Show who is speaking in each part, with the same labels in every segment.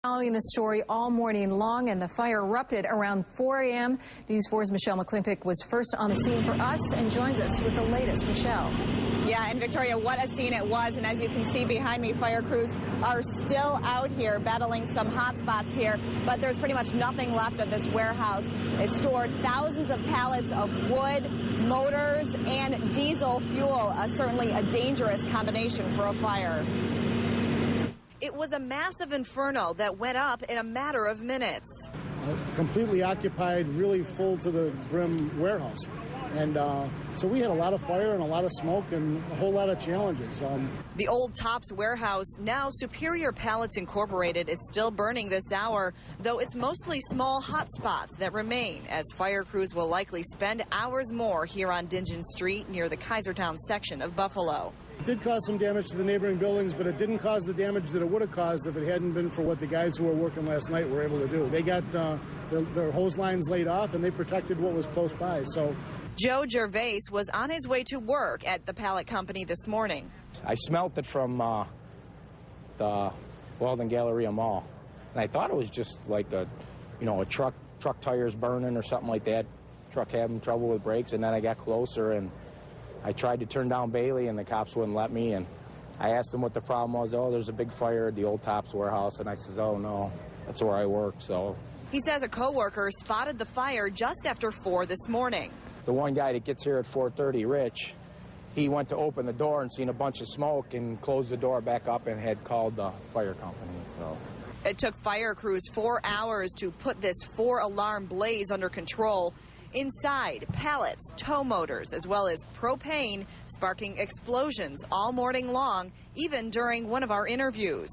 Speaker 1: Following the story all morning long, and the fire erupted around 4 a.m. News 4's Michelle McClintick was first on the scene for us and joins us with the latest. Michelle.
Speaker 2: Yeah, and Victoria, what a scene it was. And as you can see behind me, fire crews are still out here battling some hot spots here. But there's pretty much nothing left of this warehouse. It stored thousands of pallets of wood, motors, and diesel fuel. Certainly a dangerous combination for a fire. It was a massive inferno that went up in a matter of minutes.
Speaker 3: Completely occupied, really full to the brim warehouse. And so we had a lot of fire and a lot of smoke and a whole lot of challenges.
Speaker 2: The old Tops warehouse, now Superior Pallets Incorporated, is still burning this hour, though it's mostly small hot spots that remain, as fire crews will likely spend hours more here on Dingeon Street near the Kaisertown section of Buffalo.
Speaker 3: It did cause some damage to the neighboring buildings, but it didn't cause the damage that it would have caused if it hadn't been for what the guys who were working last night were able to do. They got their hose lines laid off, and they protected what was close by. So
Speaker 2: Joe Gervais was on his way to work at the pallet company this morning.
Speaker 4: I smelt it from the Weldon Galleria Mall, and I thought it was just like a truck tires burning or something like that. Truck having trouble with brakes, and then I got closer and I tried to turn down Bailey, and the cops wouldn't let me. And I asked them what the problem was. Oh, there's a big fire at the old Tops warehouse. And I says, oh, no, that's where I work. So
Speaker 2: he says a coworker spotted the fire just after 4 this morning.
Speaker 4: The one guy that gets here at 4:30, Rich, he went to open the door and seen a bunch of smoke and closed the door back up and had called the fire company. So
Speaker 2: it took fire crews 4 hours to put this 4-alarm blaze under control. Inside, pallets, tow motors, as well as propane, sparking explosions all morning long, even during one of our interviews.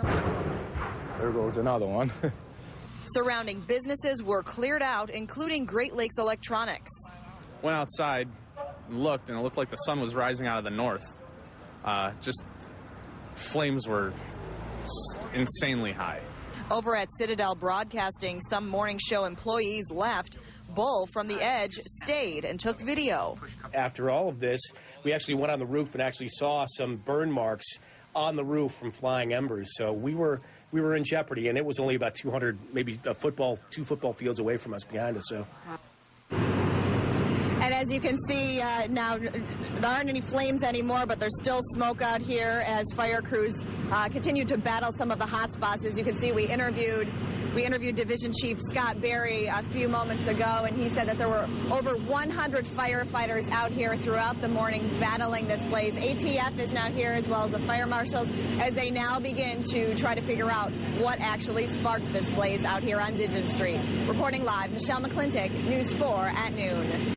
Speaker 4: There goes another one.
Speaker 2: Surrounding businesses were cleared out, including Great Lakes Electronics.
Speaker 5: Went outside and looked, and it looked like the sun was rising out of the north. Just flames were insanely high.
Speaker 2: Over at Citadel Broadcasting, some morning show employees left. Bull from The Edge stayed and took video.
Speaker 6: After all of this, we actually went on the roof and actually saw some burn marks on the roof from flying embers. So we were in jeopardy, and it was only about 200, maybe two football fields away from us behind us. So.
Speaker 2: And as you can see now, there aren't any flames anymore, but there's still smoke out here as fire crews continue to battle some of the hot spots. As you can see, we interviewed Division Chief Scott Berry a few moments ago, and he said that there were over 100 firefighters out here throughout the morning battling this blaze. ATF is now here, as well as the fire marshals, as they now begin to try to figure out what actually sparked this blaze out here on Dingeon Street. Reporting live, Michelle McClintick, News 4 at noon.